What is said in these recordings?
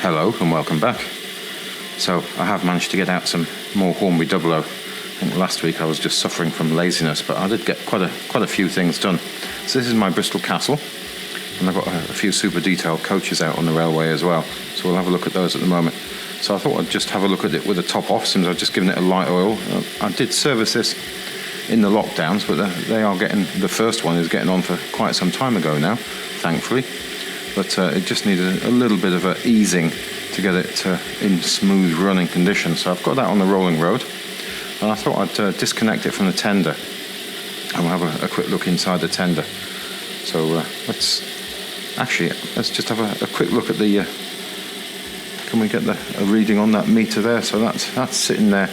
Hello and welcome back. So I have managed to get out some more Hornby Dublo. I think last week I was just suffering from laziness, but I did get quite a few things done. So this is my Bristol castle, and I've got a few super detailed coaches out on the railway as well. So we'll have a look at those at the moment. So I thought I'd just have a look at it with the top off, since I've just given it a light oil. I did service this in the lockdowns, but the first one is getting on for quite some time ago now, thankfully. But it just needed a little bit of a easing to get it in smooth running condition. So I've got that on the rolling road, and I thought I'd disconnect it from the tender, and we'll have a quick look inside the tender. So let's just have a quick look at the. Can we get a reading on that meter there? So that's sitting there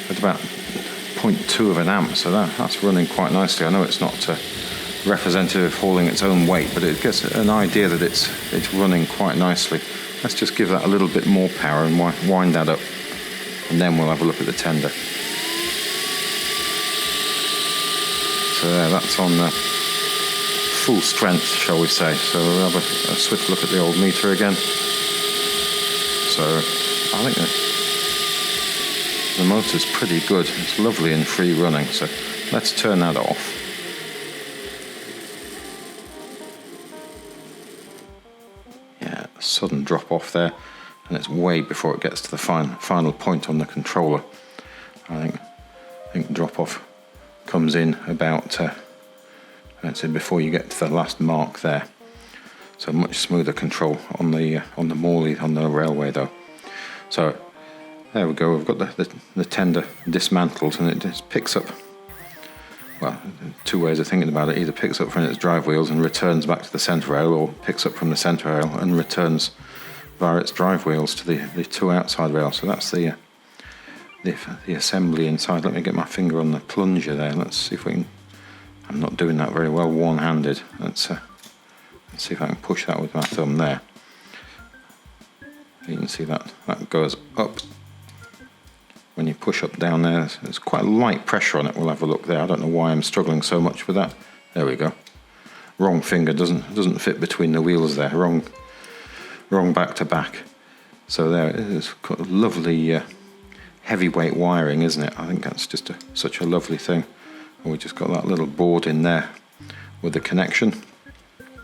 at about 0.2 of an amp. So that's running quite nicely. I know it's not representative of hauling its own weight, but it gets an idea that it's running quite nicely. Let's just give that a little bit more power and wind that up, and then we'll have a look at the tender. So there, that's on full strength, shall we say. So we'll have a swift look at the old meter again. So I think the motor's pretty good. It's lovely and free running. So let's turn that off. Sudden drop off there, and it's way before it gets to the final point on the controller. I think drop off comes in about let's say before you get to the last mark there. So much smoother control on the Morley on the railway though. So there we go. We've got the tender dismantled, and it just picks up. Well, two ways of thinking about it. Either picks up from its drive wheels and returns back to the centre rail, or picks up from the centre rail and returns via its drive wheels to the two outside rails. So that's the assembly inside. Let me get my finger on the plunger there. Let's see if we can. I'm not doing that very well one-handed. Let's see if I can push that with my thumb there. You can see that goes up. When you push up down there, there's quite a light pressure on it. We'll have a look there. I don't know why I'm struggling so much with that. There we go. Wrong finger doesn't fit between the wheels there. Wrong back to back. So there it is. Got lovely heavyweight wiring, isn't it? I think that's just such a lovely thing. And we just got that little board in there with the connection.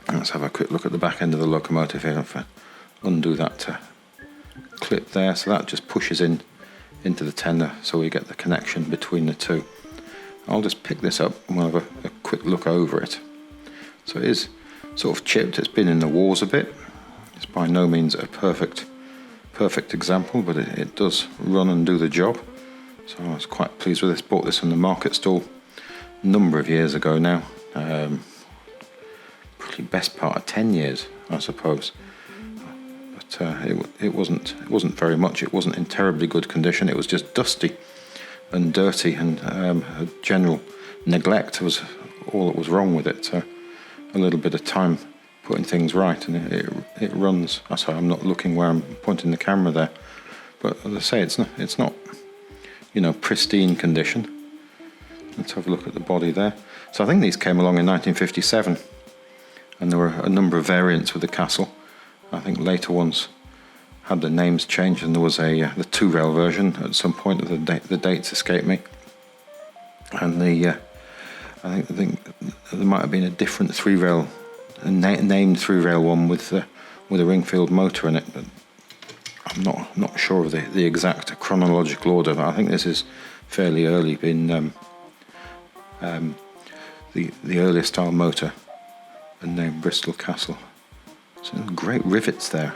Let's have a quick look at the back end of the locomotive here. If I undo that clip there, so that just pushes into the tender, so we get the connection between the two. I'll just pick this up and we'll have a quick look over it. So it is sort of chipped. It's been in the wars a bit. It's by no means a perfect example, but it does run and do the job. So I was quite pleased with this. Bought this on the market stall a number of years ago now. Probably best part of 10 years, I suppose. It wasn't very much. It wasn't in terribly good condition. It was just dusty and dirty, and a general neglect was all that was wrong with it. So a little bit of time putting things right, and it runs. Sorry, I'm not looking where I'm pointing the camera there, but as I say, it's not pristine condition. Let's have a look at the body there. So I think these came along in 1957, and there were a number of variants with the castle. I think later ones had the names changed, and there was the two-rail version at some point. The dates escape me, and I think there might have been a different three-rail, named three-rail one with a ring-filled motor in it. But I'm not sure of the exact chronological order. But I think this is fairly early, been the earlier style motor, and named Bristol Castle. So great rivets there.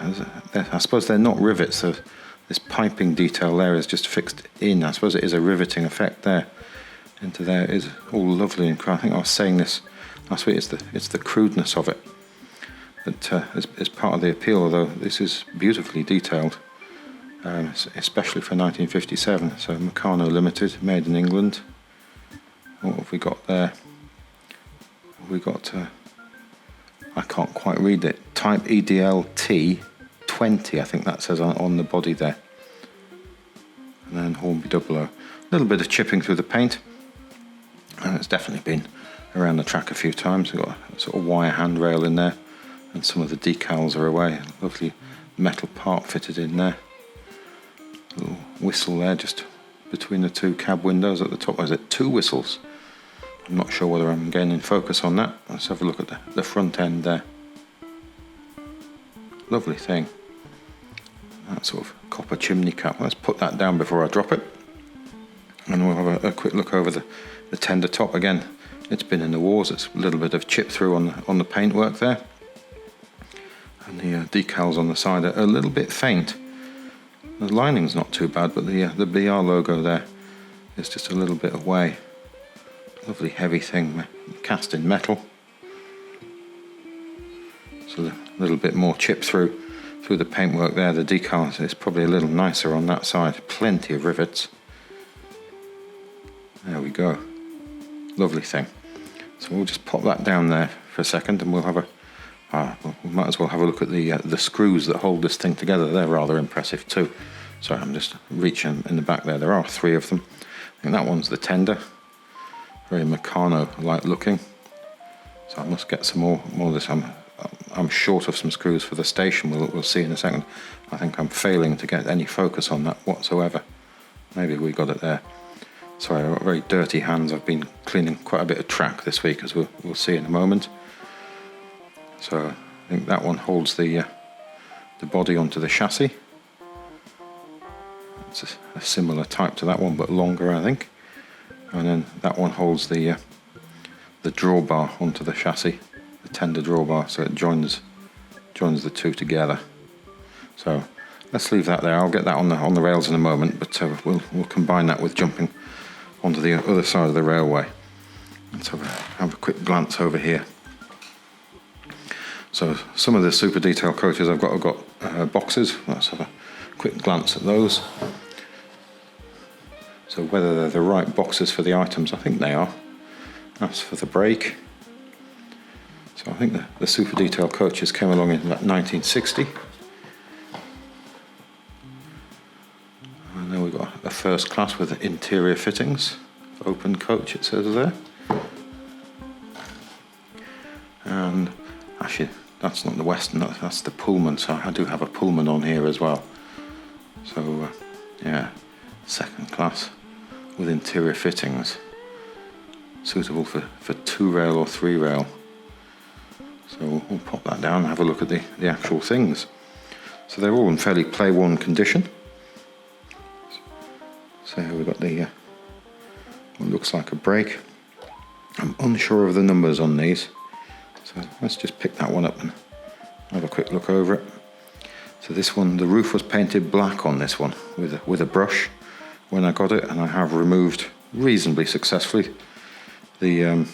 I suppose they're not rivets. So this piping detail there is just fixed in. I suppose it is a riveting effect there. Into there it is all lovely and I think I was saying this last week. It's the crudeness of it that is part of the appeal. Although this is beautifully detailed, especially for 1957. So Meccano Limited, made in England. What have we got there? We got. I can't quite read it. Type EDLT 20, I think that says on the body there. And then Hornby Dublo. A little bit of chipping through the paint. And it's definitely been around the track a few times. We've got a sort of wire handrail in there, and some of the decals are away. Lovely metal part fitted in there. A little whistle there just between the two cab windows at the top. Is it 2 whistles? I'm not sure whether I'm gaining focus on that. Let's have a look at the front end there. Lovely thing. That sort of copper chimney cap. Let's put that down before I drop it. And we'll have a quick look over the tender top again. It's been in the wars. It's a little bit of chip through on the paintwork there. And the decals on the side are a little bit faint. The lining's not too bad, but the BR logo there is just a little bit away. Lovely heavy thing, cast in metal. So a little bit more chip through the paintwork there. The decal is probably a little nicer on that side. Plenty of rivets. There we go. Lovely thing. So we'll just pop that down there for a second, and we'll have we might as well have a look at the screws that hold this thing together. They're rather impressive too. So I'm just reaching in the back there. There are 3 of them. I think that one's the tender. Very Meccano-like looking. So I must get some more of this. I'm short of some screws for the station. We'll see in a second. I think I'm failing to get any focus on that whatsoever. Maybe we got it there. Sorry, I've got very dirty hands. I've been cleaning quite a bit of track this week, as we'll see in a moment. So I think that one holds the body onto the chassis. It's a similar type to that one, but longer, I think. And then that one holds the drawbar onto the chassis, the tender drawbar, so it joins the two together. So let's leave that there. I'll get that on the rails in a moment, but we'll combine that with jumping onto the other side of the railway. Let's have a quick glance over here. So some of the super detail coaches I've got boxes. Let's have a quick glance at those. So whether they're the right boxes for the items, I think they are. That's for the brake. So I think the super detail coaches came along in about 1960. And then we've got a first class with interior fittings. Open coach, it says there. And actually, that's not the Western, that's the Pullman. So I do have a Pullman on here as well. So yeah, second class with interior fittings, suitable for 2 rail or 3 rail. So we'll pop that down and have a look at the actual things. So they're all in fairly play-worn condition. So here we've got what looks like a brake. I'm unsure of the numbers on these, so let's just pick that one up and have a quick look over it. So this one, the roof was painted black on this one with a brush when I got it, and I have removed reasonably successfully the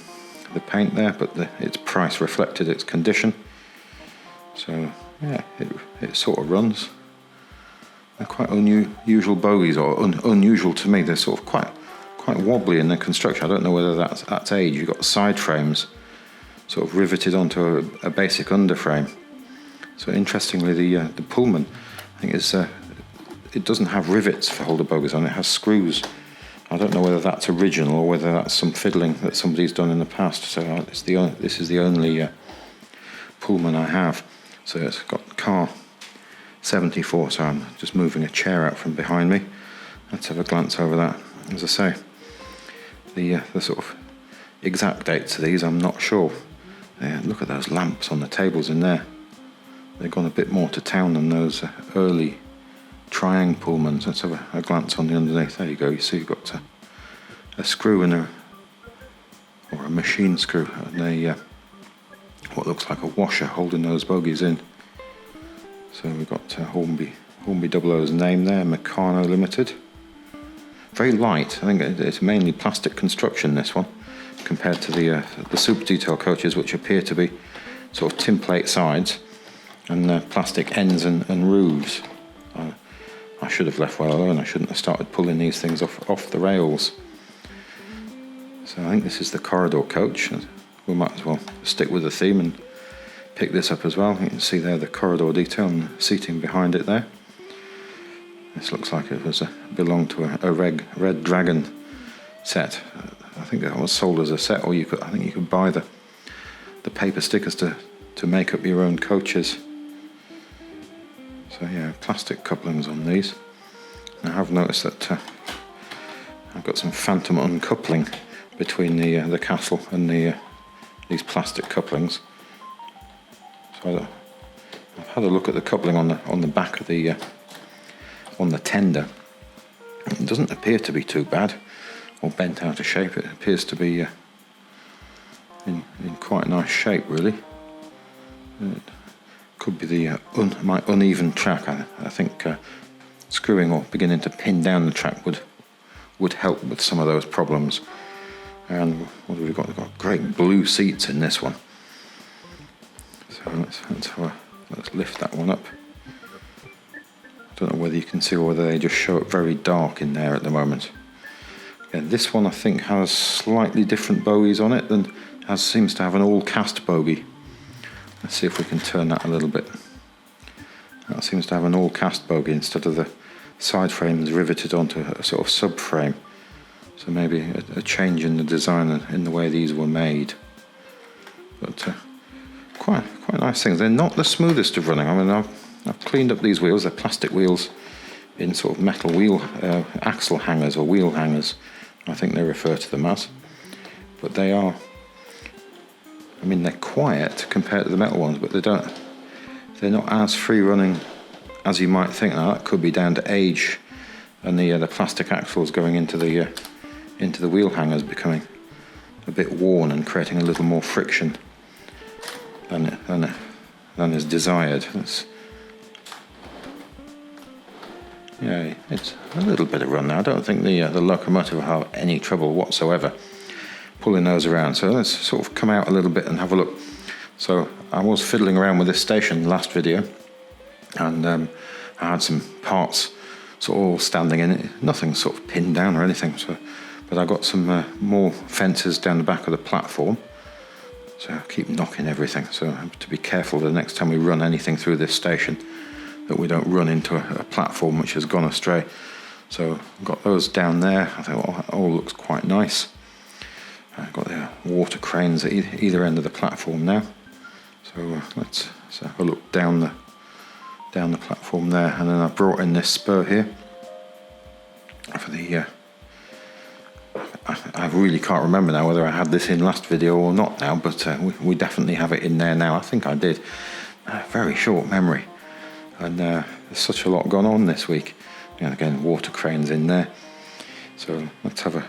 paint there, but its price reflected its condition. So yeah, it sort of runs. They're quite unusual bogies, or unusual to me. They're sort of quite wobbly in their construction. I don't know whether that's age. You've got side frames sort of riveted onto a basic underframe. So interestingly, the Pullman, I think it doesn't have rivets for holder bogies on it. It has screws. I don't know whether that's original or whether that's some fiddling that somebody's done in the past. So this is the only Pullman I have. So it's got car 74. So I'm just moving a chair out from behind me. Let's have a glance over that. As I say, the sort of exact dates of these, I'm not sure. Look at those lamps on the tables in there. They've gone a bit more to town than those early Triang Pullmans. Let's have a glance on the underneath. There you go. You see you've got a screw in or a machine screw, and what looks like a washer holding those bogies in. So we've got Hornby Dublo's name there, Meccano Limited. Very light. I think it's mainly plastic construction, this one, compared to the super detail coaches, which appear to be sort of tin plate sides and plastic ends and roofs. I should have left well alone. I shouldn't have started pulling these things off the rails. So I think this is the corridor coach. We might as well stick with the theme and pick this up as well. You can see there the corridor detail and the seating behind it there. This looks like it belonged to a Red Dragon set. I think that was sold as a set, or I think you could buy the paper stickers to make up your own coaches. So yeah, plastic couplings on these. I have noticed that I've got some phantom uncoupling between the castle and these plastic couplings. So I've had a look at the coupling on the back of the on the tender. It doesn't appear to be too bad or bent out of shape. It appears to be in quite nice shape, really. It could be the my uneven track. I think screwing or beginning to pin down the track would help with some of those problems. And what have we got? We've got great blue seats in this one. So let's lift that one up. I don't know whether you can see or whether they just show it very dark in there at the moment. Again, this one I think has slightly different bogies on it than seems to have an all cast bogie. Let's see if we can turn that a little bit. That seems to have an all cast bogie instead of the side frames riveted onto a sort of subframe. So maybe a change in the design and in the way these were made. But quite nice things. They're not the smoothest of running. I mean, I've cleaned up these wheels. They're plastic wheels in sort of metal wheel axle hangers or wheel hangers, I think they refer to them as. But they are, I mean, they're quiet compared to the metal ones, but they're not as free running as you might think. Now that could be down to age and the plastic axles going into the wheel hangers becoming a bit worn and creating a little more friction than is desired. It's a little bit of run now. I don't think the locomotive will have any trouble whatsoever pulling those around. So let's sort of come out a little bit and have a look. So I was fiddling around with this station last video, and I had some parts sort of all standing in it, nothing sort of pinned down or anything. But I got some more fences down the back of the platform. So I keep knocking everything. So I have to be careful the next time we run anything through this station that we don't run into a platform which has gone astray. So I've got those down there. I think it all looks quite nice. I've got the water cranes at either end of the platform now. So let's have a look down the platform there, and then I brought in this spur here for the. I really can't remember now whether I had this in last video or not now, but we definitely have it in there now. I think I did. Very short memory, and there's such a lot gone on this week. And again, water cranes in there. So let's have a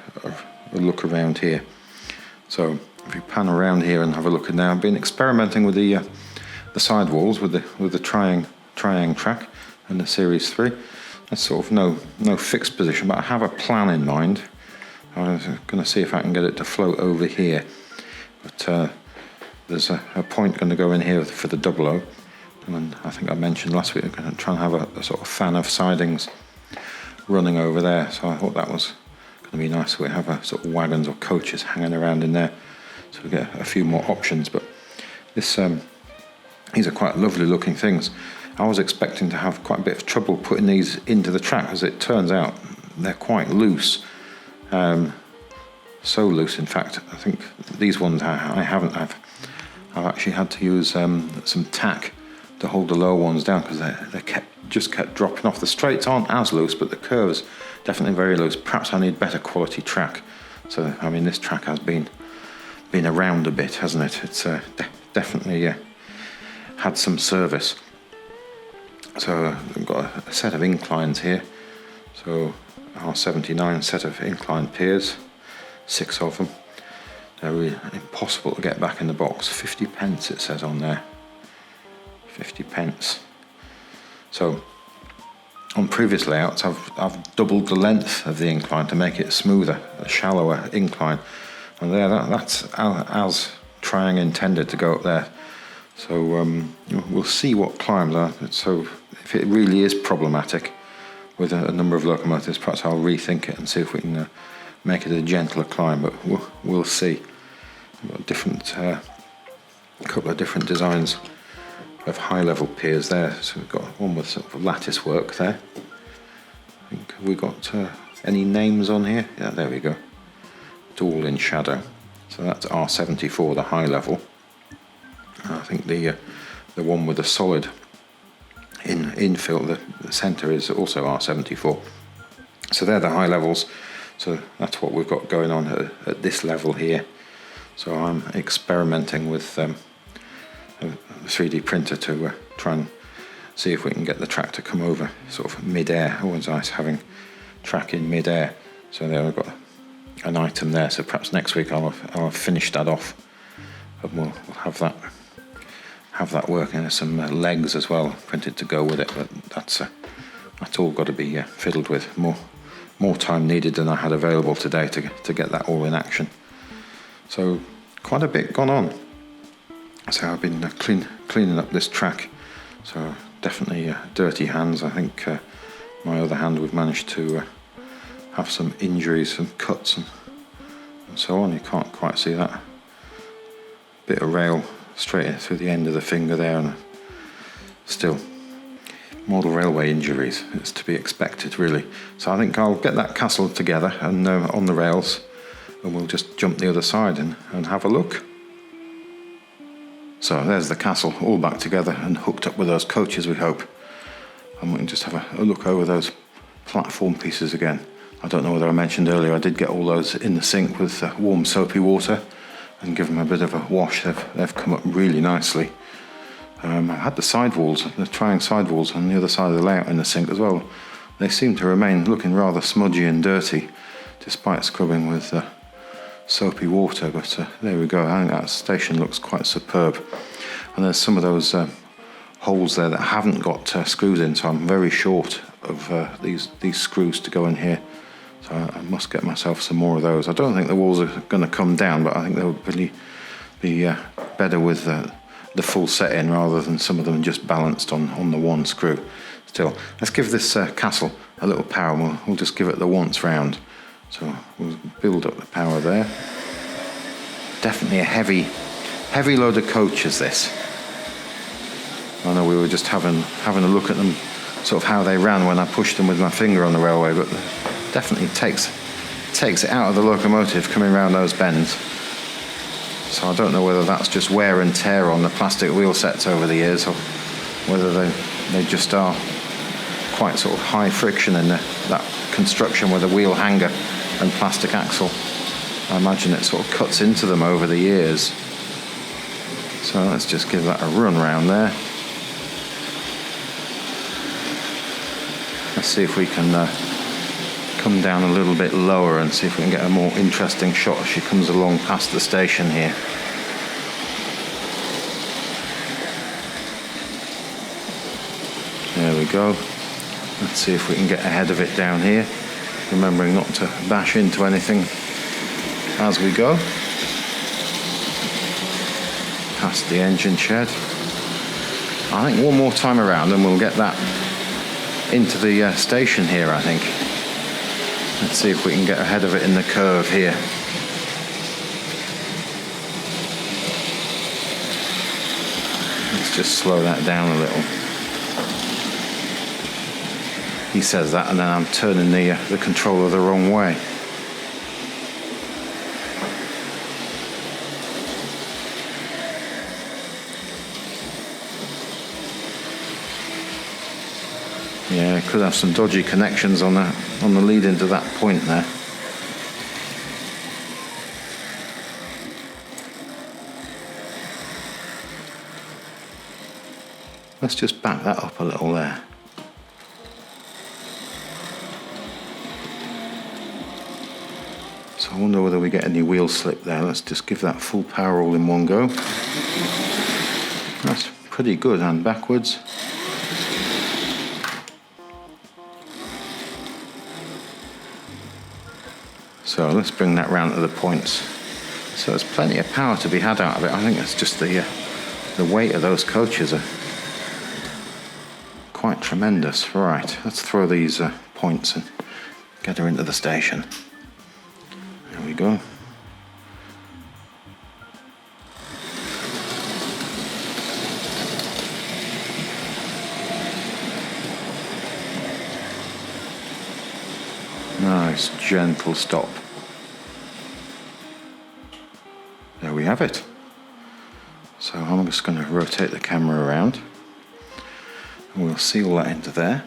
look around here. So if you pan around here and have a look at now, I've been experimenting with the sidewalls with the triang track and the Series 3. That's sort of no fixed position, but I have a plan in mind. I'm going to see if I can get it to float over here. But there's a point going to go in here for the Dublo. And I think I mentioned last week I'm going to try and have a sort of fan of sidings running over there. So I thought that was going to be nice. We have a sort of wagons or coaches hanging around in there. So we get a few more options. But these are quite lovely looking things. I was expecting to have quite a bit of trouble putting these into the track. As it turns out, they're quite loose. So loose, in fact, I think these ones I haven't. I've actually had to use some tack to hold the lower ones down because they kept dropping off. The straights aren't as loose, but the curves definitely very loose. Perhaps I need better quality track. So I mean, this track has been around a bit, hasn't it? It's definitely had some service. So I've got a set of inclines here. So R79 set of inclined piers, 6 of them. They're really impossible to get back in the box. 50 pence it says on there. 50 pence. So on previous layouts I've doubled the length of the incline to make it smoother, a shallower incline. And there that's as triang intended to go up there. So we'll see what climbs are. So if it really is problematic with a number of locomotives, perhaps I'll rethink it and see if we can make it a gentler climb, but we'll see. We've got a couple of different designs of high level piers there. So we've got one with sort of lattice work there. I think we got any names on here? Yeah, there we go. It's all in shadow. So that's R74, the high level. I think the one with the solid infill. The centre is also R74. So they're the high levels. So that's what we've got going on at this level here. So I'm experimenting with a 3D printer to try and see if we can get the track to come over sort of mid-air. Always nice having track in mid-air. So there we've got an item there. So perhaps next week I'll have finished that off, and we'll have that working. There's some legs as well printed to go with it, but that's all got to be fiddled with. More time needed than I had available today to get that all in action. So quite a bit gone on. So I've been cleaning up this track. So definitely dirty hands. I think my other hand we've managed to have some injuries and cuts and so on. You can't quite see that bit of rail straight through the end of the finger there, and still model railway injuries. It's to be expected, really. So I think I'll get that castle together and on the rails, and we'll just jump the other side and have a look. So there's the castle all back together and hooked up with those coaches, we hope. And we can just have a look over those platform pieces again. I don't know whether I mentioned earlier, I did get all those in the sink with warm soapy water and give them a bit of a wash. They've come up really nicely. I had the sidewalls, the trying sidewalls on the other side of the layout in the sink as well. They seem to remain looking rather smudgy and dirty despite scrubbing with soapy water, but there we go. I think that station looks quite superb. And there's some of those holes there that haven't got screws in, so I'm very short of these screws to go in here. So I must get myself some more of those. I don't think the walls are going to come down, but I think they'll really be better with the full set in rather than some of them just balanced on the one screw. Still, let's give this castle a little power, and we'll just give it the once round. So we'll build up the power there. Definitely a heavy load of coaches, this. I know we were just having a look at them, sort of how they ran when I pushed them with my finger on the railway, but definitely takes it out of the locomotive coming around those bends. So I don't know whether that's just wear and tear on the plastic wheel sets over the years, or whether they just are quite sort of high friction in that construction with a wheel hanger and plastic axle. I imagine it sort of cuts into them over the years. So let's just give that a run round there. Let's see if we can come down a little bit lower and see if we can get a more interesting shot as she comes along past the station here. There we go. Let's see if we can get ahead of it down here, remembering not to bash into anything as we go. Past the engine shed. I think one more time around and we'll get that into the station here, I think. Let's see if we can get ahead of it in the curve here. Let's just slow that down a little. He says that, and then I'm turning the controller the wrong way. Yeah, could have some dodgy connections on the lead into that point there. Let's just back that up a little there. So I wonder whether we get any wheel slip there. Let's just give that full power all in one go. That's pretty good, and backwards. So let's bring that round to the points. So there's plenty of power to be had out of it. I think it's just the weight of those coaches are quite tremendous. Right, let's throw these points and get her into the station. There we go. Nice, gentle stop. There we have it. So I'm just going to rotate the camera around. And we'll seal that into there.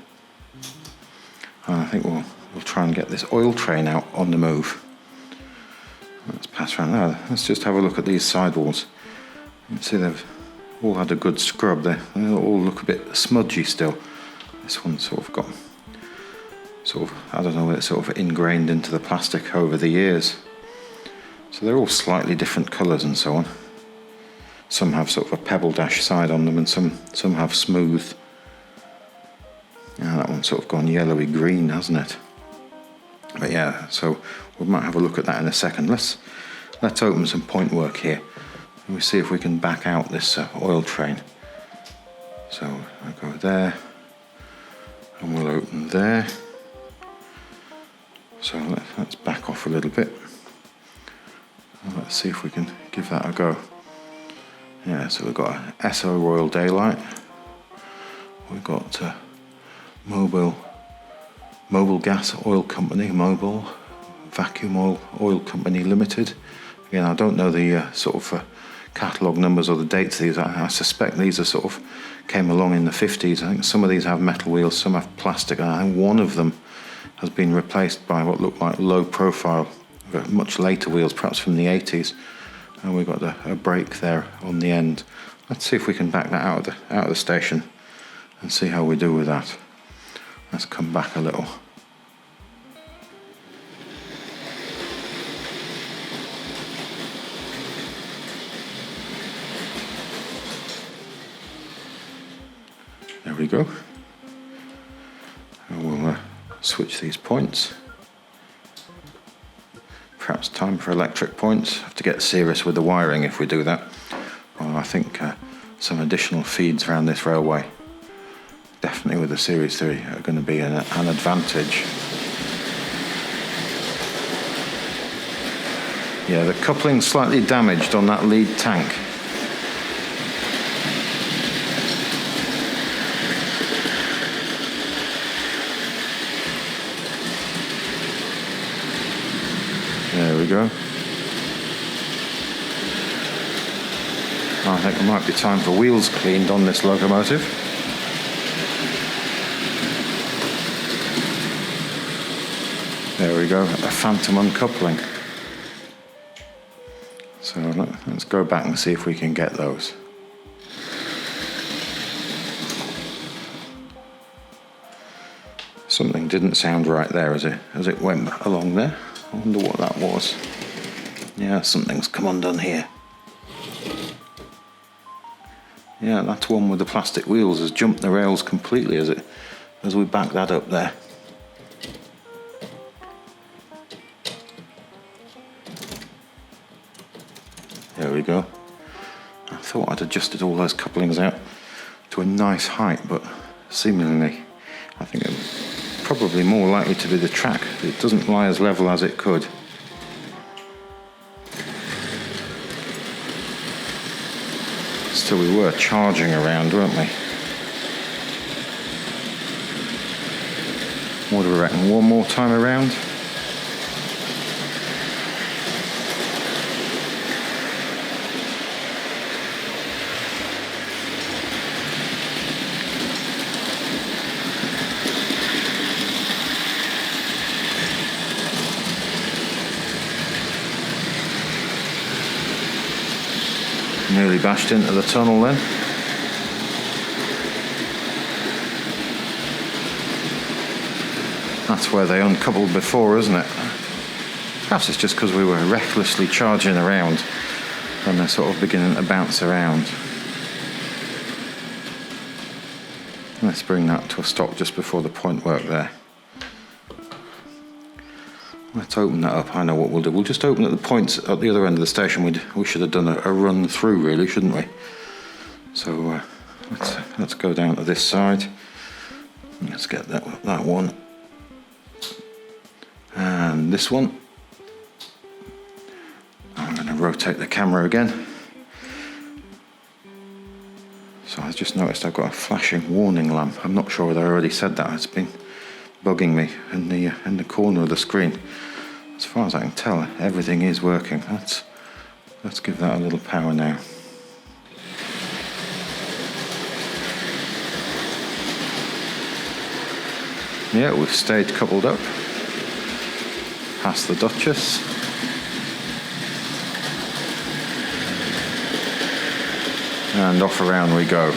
And I think we'll try and get this oil train out on the move. Let's pass around there. Let's just have a look at these sidewalls. You can see they've all had a good scrub there. They all look a bit smudgy still. This one's sort of got, I don't know, it's sort of ingrained into the plastic over the years. So they're all slightly different colours and so on. Some have sort of a pebble dash side on them, and some have smooth. Yeah, that one's sort of gone yellowy green, hasn't it? But yeah, so we might have a look at that in a second. Let's open some point work here, and we see if we can back out this oil train. So I go there, and we'll open there. So let's back off a little bit. Let's see if we can give that a go. Yeah, so we've got a SO Royal Daylight. We've got Mobile Gas Oil Company, Mobile Vacuum Oil Company Limited. Again, I don't know the sort of catalogue numbers or the dates of these. I suspect these are sort of came along in the 50s. I think some of these have metal wheels, some have plastic. I think one of them has been replaced by what look like low profile, much later wheels, perhaps from the 80s. And we've got a brake there on the end. Let's see if we can back that out of the station and see how we do with that. Let's come back a little. There we go. And we'll switch these points. Perhaps time for electric points. Have to get serious with the wiring if we do that. Well, I think some additional feeds around this railway, definitely with the Series 3, are going to be an advantage. Yeah, the coupling's slightly damaged on that lead tank. There we go. I think it might be time for wheels cleaned on this locomotive. There we go, a phantom uncoupling. So let's go back and see if we can get those. Something didn't sound right there as it went along there. I wonder what that was. Yeah, something's come undone here. Yeah, that one with the plastic wheels has jumped the rails completely as we back that up there. There we go. I thought I'd adjusted all those couplings out to a nice height, but seemingly I think it's probably more likely to be the track. It doesn't lie as level as it could. So we were charging around, weren't we? What do we reckon? One more time around? Nearly bashed into the tunnel then. That's where they uncoupled before, isn't it? Perhaps it's just because we were recklessly charging around and they're sort of beginning to bounce around. Let's bring that to a stop just before the point work there. Let's open that up. I know what we'll do. We'll just open at the points at the other end of the station. We should have done a run through, really, shouldn't we? So let's go down to this side. Let's get that one. And this one. I'm going to rotate the camera again. So I just noticed I've got a flashing warning lamp. I'm not sure whether I already said that. It's been bugging me in the corner of the screen. As far as I can tell, everything is working. Let's give that a little power now. Yeah, we've stayed coupled up. Past the Duchess. And off around we go.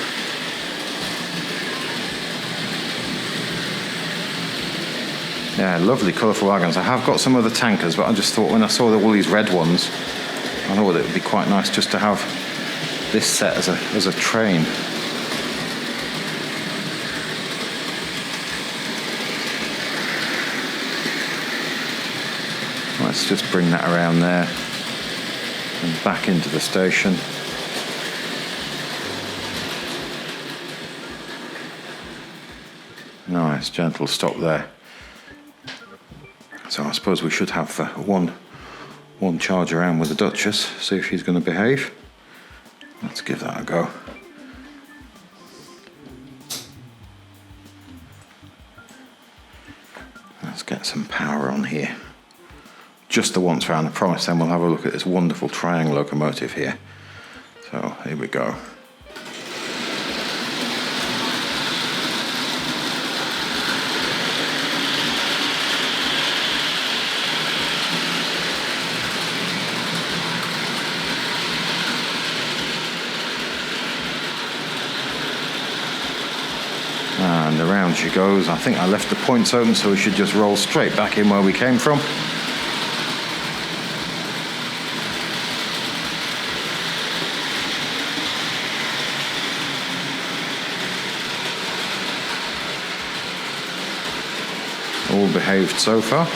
Yeah, lovely colourful wagons. I have got some other tankers, but I just thought when I saw all these red ones, I thought it would be quite nice just to have this set as a train. Let's just bring that around there and back into the station. Nice, gentle stop there. So I suppose we should have one charge around with the Duchess, see if she's going to behave. Let's give that a go. Let's get some power on here. Just the once round, I promise, then we'll have a look at this wonderful triangle locomotive here. So here we go. And around she goes. I think I left the points open, so we should just roll straight back in where we came from. All behaved so far.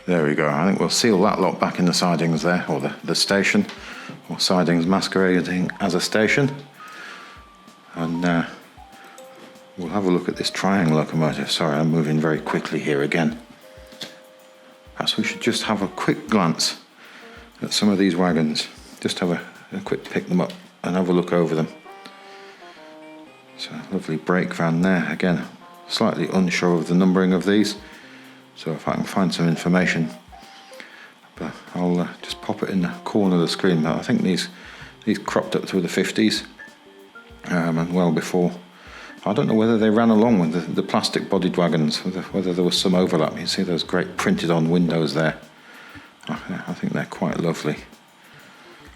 There we go. I think we'll seal that lot back in the sidings there, or the station, or sidings masquerading as a station. And we'll have a look at this triangle locomotive. Sorry, I'm moving very quickly here again. Perhaps we should just have a quick glance at some of these wagons. Just have a quick pick them up and have a look over them. So lovely brake van there. Again, slightly unsure of the numbering of these. So if I can find some information, but I'll just pop it in the corner of the screen. But I think these cropped up through the 50s and well before. I don't know whether they ran along with the plastic bodied wagons, whether there was some overlap. You see those great printed on windows there. I think they're quite lovely.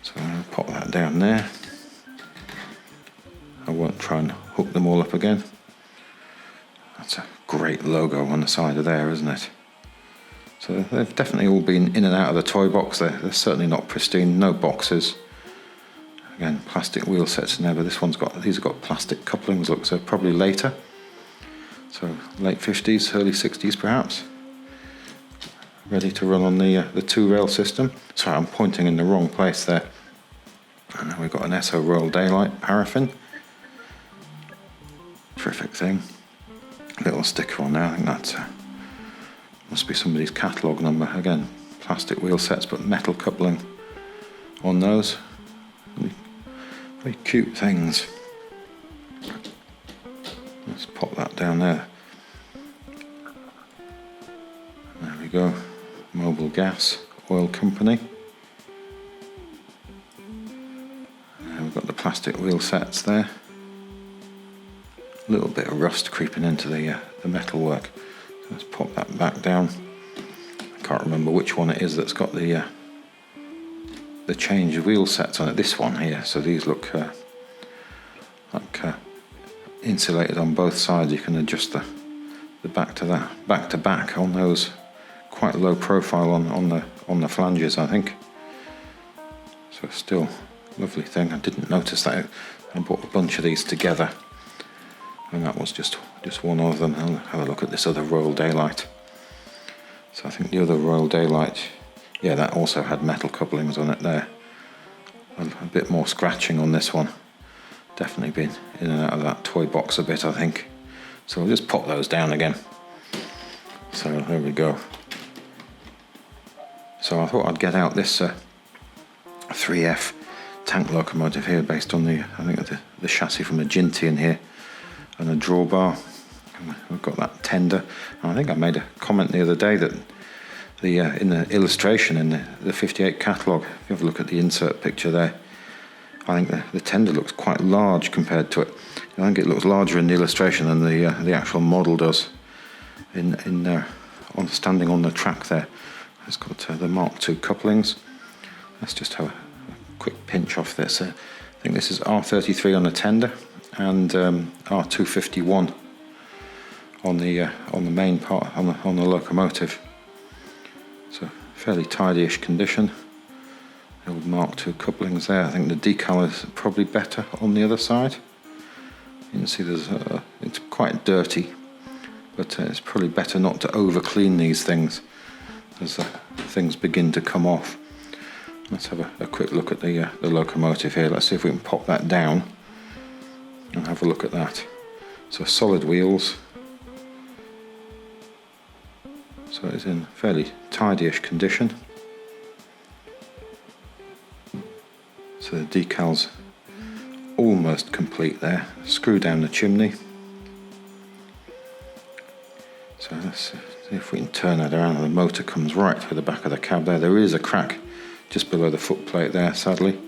So I'll pop that down there. I won't try and hook them all up again. That's a great logo on the side of there, isn't it? So they've definitely all been in and out of the toy box. They're certainly not pristine, no boxes. Again, plastic wheel sets in there, but these have got plastic couplings, look, so probably later. So late 50s, early 60s perhaps. Ready to run on the two-rail system. Sorry, I'm pointing in the wrong place there. And then we've got an SO Royal Daylight paraffin. Terrific thing. Little sticker on there. I think that must be somebody's catalogue number. Again, plastic wheel sets, but metal coupling on those. Very cute things. Let's pop that down there. There we go. Mobil Gas Oil Company. And we've got the plastic wheel sets there. A little bit of rust creeping into the metal work. So let's pop that back down. I can't remember which one it is that's got the change wheel sets on it. This one here. So these look like insulated on both sides. You can adjust the back to back on those. Quite low profile on the flanges, I think. So still lovely thing. I didn't notice that. I bought a bunch of these together. And that was just one of them. I'll have a look at this other Royal Daylight. So I think the other Royal Daylight, yeah, that also had metal couplings on it there. A bit more scratching on this one. Definitely been in and out of that toy box a bit, I think. So we'll just pop those down again. So there we go. So I thought I'd get out this 3F tank locomotive here, based on the the chassis from a Ginty in here. And a drawbar. We've got that tender. And I think I made a comment the other day that in the illustration in the 58 catalogue, if you have a look at the insert picture there, I think the tender looks quite large compared to it. I think it looks larger in the illustration than the actual model does on standing on the track there. It's got the Mark II couplings. Let's just have a quick pinch off this. I think this is R33 on the tender and R251 on the main part on the locomotive. So fairly tidy-ish condition. The old Mark II couplings there. I think the decal is probably better on the other side. You can see it's quite dirty, but it's probably better not to over clean these things as things begin to come off. Let's have a quick look at the locomotive here. Let's see if we can pop that down and have a look at that. So solid wheels. So it's in fairly tidy-ish condition. So the decal's almost complete there. Screw down the chimney. So let's see if we can turn that around. The motor comes right through the back of the cab there. There is a crack just below the footplate there, sadly.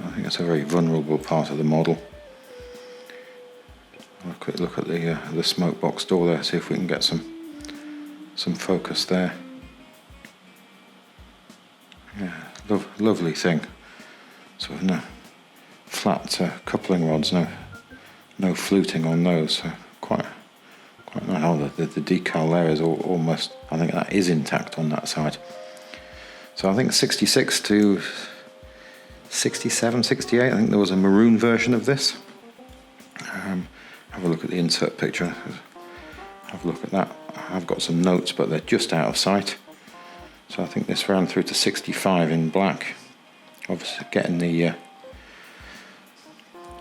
I think it's a very vulnerable part of the model. Have a quick look at the smoke box door there, see if we can get some focus there. Yeah, lovely thing. So no flat coupling rods, no fluting on those. So quite nice. Oh, the decal there is almost. I think that is intact on that side. So I think 66 to 67, 68. I think there was a maroon version of this. Have a look at the insert picture. Have a look at that. I've got some notes, but they're just out of sight. So I think this ran through to 65 in black. Obviously, getting the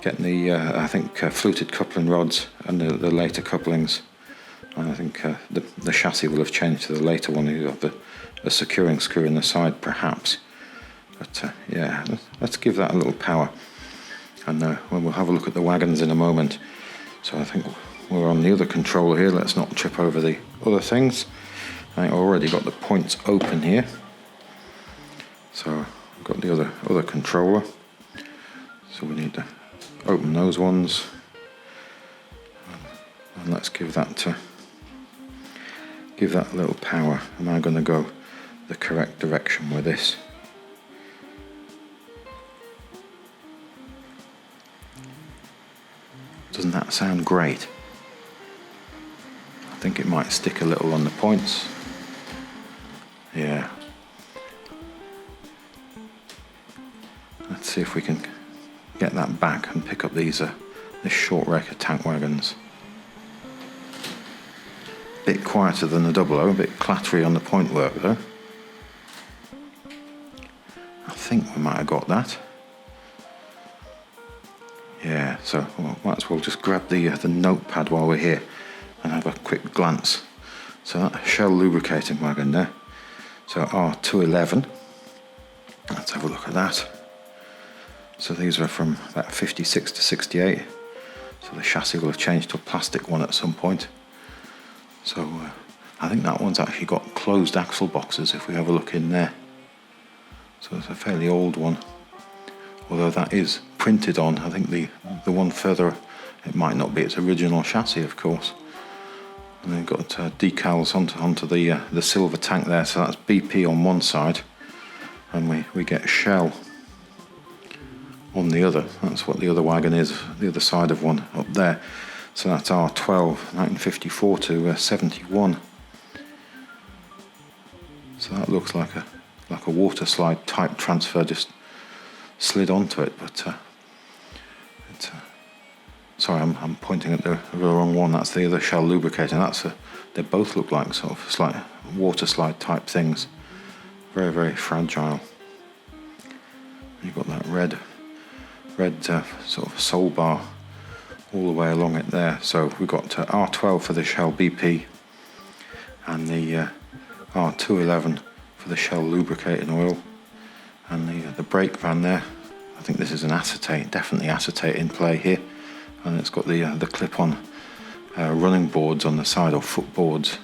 I think fluted coupling rods and the later couplings. And I think the chassis will have changed to the later one. You have the securing screw in the side, perhaps. But yeah, let's give that a little power. And we'll have a look at the wagons in a moment. So I think we're on the other controller here. Let's not trip over the other things. I've already got the points open here. So I've got the other controller. So we need to open those ones. And let's give that a little power. Am I going to go the correct direction with this? Doesn't that sound great? I think it might stick a little on the points. Yeah. Let's see if we can get that back and pick up this short rake of tank wagons. Bit quieter than the Dublo, a bit clattery on the point work though. I think we might have got that. Yeah, so might as well just grab the notepad while we're here and have a quick glance. So that Shell lubricating wagon there. So R211. Let's have a look at that. So these are from about 56 to 68. So the chassis will have changed to a plastic one at some point. So I think that one's actually got closed axle boxes if we have a look in there. So it's a fairly old one. Although that is printed on, I think the one further, it might not be its original chassis, of course. And they've got decals onto the silver tank there, so that's BP on one side, and we get Shell on the other. That's what the other wagon is, the other side of one up there. So that's R12, 1954 to 71. So that looks like a water slide type transfer, just slid onto it, but sorry, I'm pointing at the wrong one. That's the other Shell lubricating. They both look like sort of slight water slide type things. Very, very fragile. You've got that red sort of sole bar all the way along it there. So we've got R12 for the Shell BP and the R211 for the Shell lubricating oil. And the brake van there, I think this is an acetate, definitely acetate in play here, and it's got the clip-on running boards on the side, or footboards.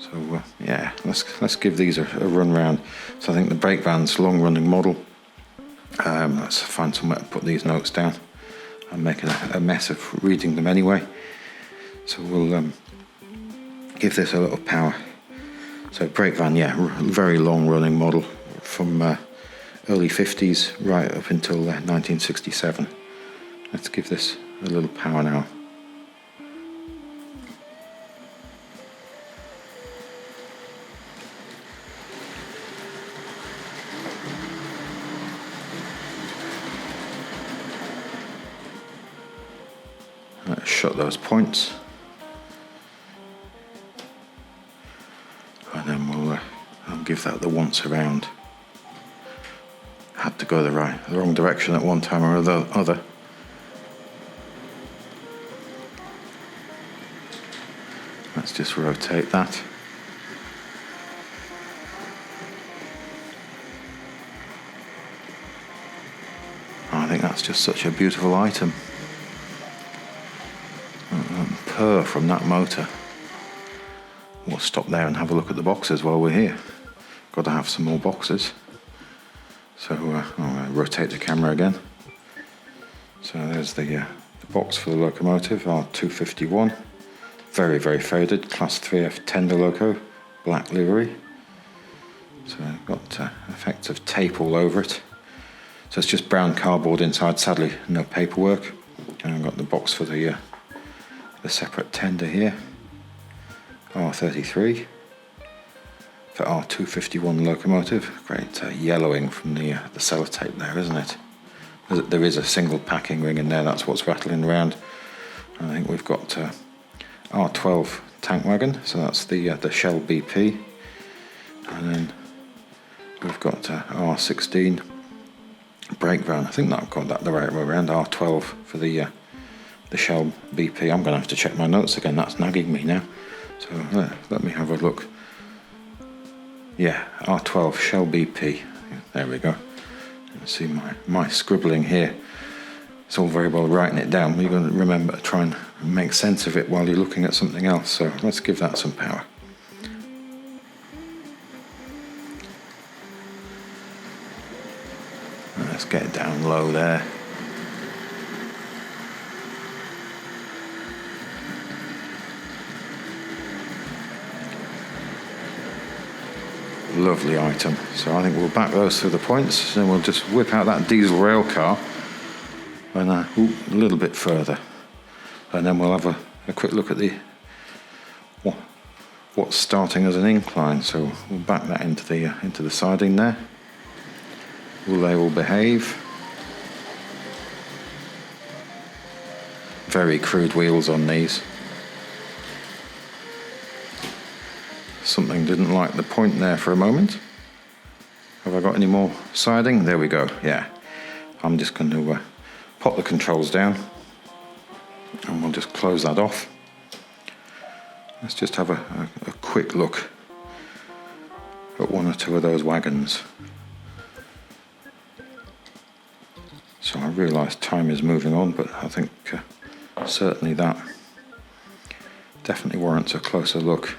So yeah, let's give these a run round. So I think the brake van's long-running model, Let's find somewhere to put these notes down. I'm making a mess of reading them anyway. So we'll give this a little power. So brake van, yeah, very long running model from early 50s right up until 1967. Let's give this a little power now. Let's shut those points. And then I'll give that the once around. Had to go the wrong direction at one time or the other. Let's just rotate that. I think that's just such a beautiful item. Purr from that motor. We'll stop there and have a look at the boxes while we're here. Got to have some more boxes. So I'll rotate the camera again. So there's the box for the locomotive, R251. Very, very faded, Class 3F tender loco, black livery. So I've got effects of tape all over it. So it's just brown cardboard inside, sadly no paperwork. And I've got the box for the separate tender here, R33 for R251 locomotive. Great yellowing from the sellotape there, isn't it? There is a single packing ring in there, that's what's rattling around. I think we've got R12 tank wagon, so that's the Shell BP, and then we've got R16 brake van. I think that I've got that the right way around. R12 for the Shell BP. I'm going to have to check my notes again, that's nagging me now. So let me have a look. Yeah, R12 Shell BP. There we go. You can see my scribbling here. It's all very well writing it down. You're going to remember to try and make sense of it while you're looking at something else. So let's give that some power. Let's get it down low there. Lovely item. So I think we'll back those through the points, then we'll just whip out that diesel rail car and a little bit further, and then we'll have a quick look at what's starting as an incline. So we'll back that into the siding there. Will they all behave? Very crude wheels on these. Something didn't like the point there for a moment. Have I got any more siding? There we go, yeah. I'm just going to pop the controls down and we'll just close that off. Let's just have a quick look at one or two of those wagons. So I realise time is moving on, but I think certainly that definitely warrants a closer look.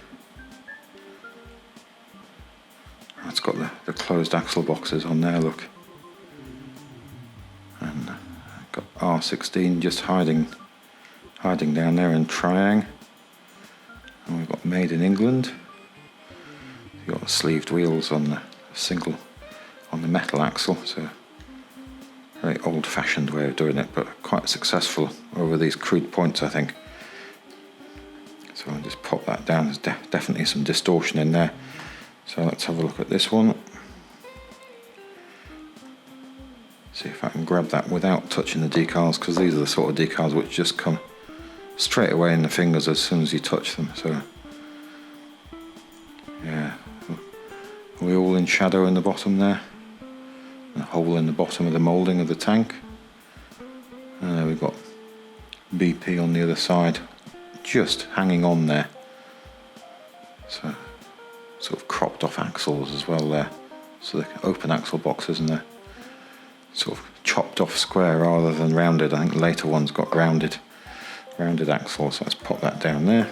It's got the closed axle boxes on there, look. And got R16 just hiding down there in Triang. And we've got Made in England. You've got the sleeved wheels on the metal axle, so very old-fashioned way of doing it, but quite successful over these crude points, I think. So I'll just pop that down. There's definitely some distortion in there. So let's have a look at this one. See if I can grab that without touching the decals, because these are the sort of decals which just come straight away in the fingers as soon as you touch them. So yeah, are we all in shadow in the bottom there? A hole in the bottom of the moulding of the tank. And there we've got BP on the other side, just hanging on there. So sort of cropped off axles as well there. So the open axle boxes and the sort of chopped off square rather than rounded. I think later ones got rounded axles. So let's pop that down there.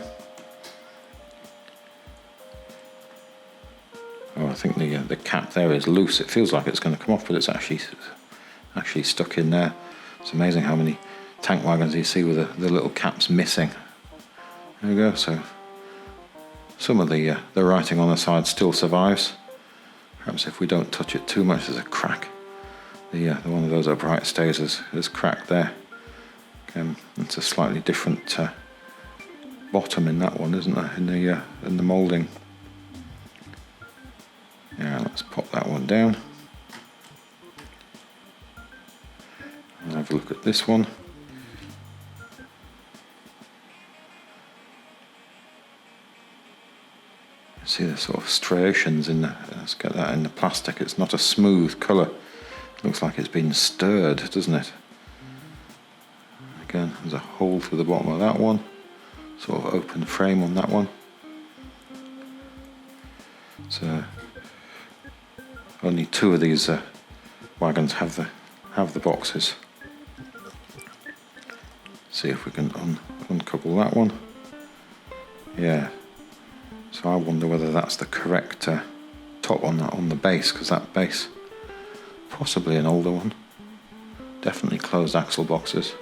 Oh, I think the cap there is loose. It feels like it's going to come off, but it's actually actually stuck in there. It's amazing how many tank wagons you see with the little caps missing. There we go. So some of the writing on the side still survives. Perhaps if we don't touch it too much, there's a crack. The one of those upright stays is cracked there. It's a slightly different bottom in that one, isn't there? In the moulding. Yeah, let's pop that one down. And have a look at this one. See the sort of striations in the. Let's get that in the plastic. It's not a smooth colour. Looks like it's been stirred, doesn't it? Again, there's a hole through the bottom of that one. Sort of open frame on that one. So only 2 of these wagons have the boxes. See if we can uncouple that one. Yeah. So I wonder whether that's the correct top on the base, because that base, possibly an older one, definitely closed axle boxes,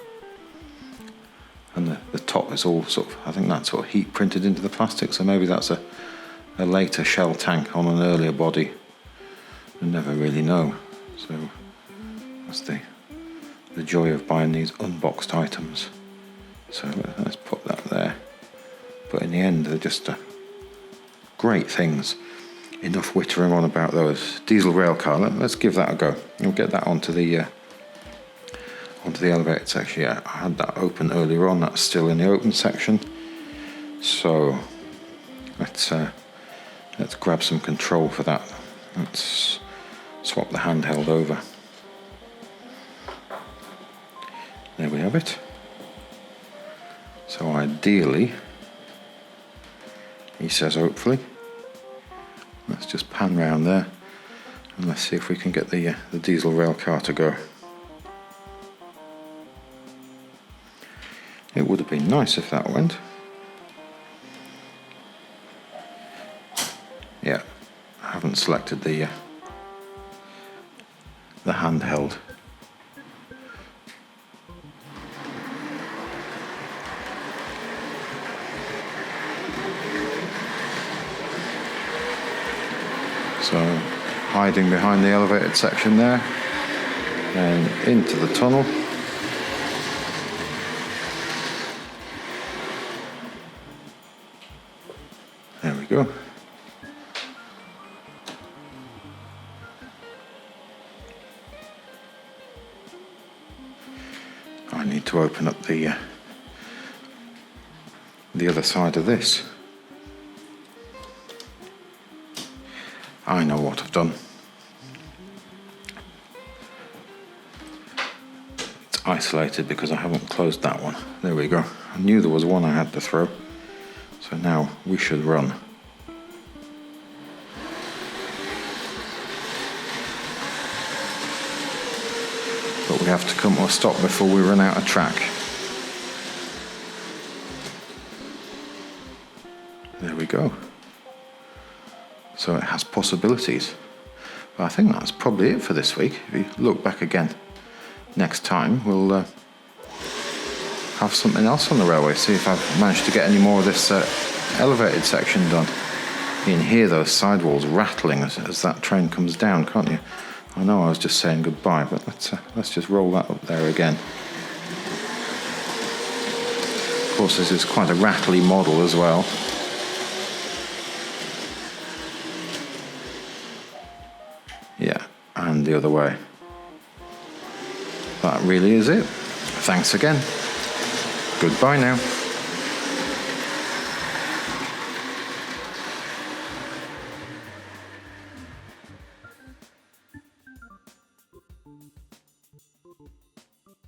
and the top is all sort of, I think that's sort of heat printed into the plastic, so maybe that's a later shell tank on an earlier body. You never really know. So that's the joy of buying these unboxed items. So let's put that there. But in the end, they're just great things. Enough whittering on about those. Diesel rail car, let's give that a go. We'll get that onto the elevated section. Yeah, I had that open earlier on, that's still in the open section. So let's grab some control for that. Let's swap the handheld over. There we have it. So ideally, he says hopefully, let's just pan round there and let's see if we can get the diesel rail car to go. It would have been nice if that went. Yeah, I haven't selected the handheld. So hiding behind the elevated section there and into the tunnel. There we go. I need to open up the other side of this. I know what I've done. It's isolated because I haven't closed that one. There we go. I knew there was one I had to throw. So now we should run. But we have to come to a stop before we run out of track. There we go. So it has possibilities. But I think that's probably it for this week. If you look back again next time, we'll have something else on the railway. See if I've managed to get any more of this elevated section done. You can hear those sidewalls rattling as that train comes down, can't you? I know I was just saying goodbye, but let's just roll that up there again. Of course, this is quite a rattly model as well. Yeah, and the other way. That really is it. Thanks again. Goodbye now.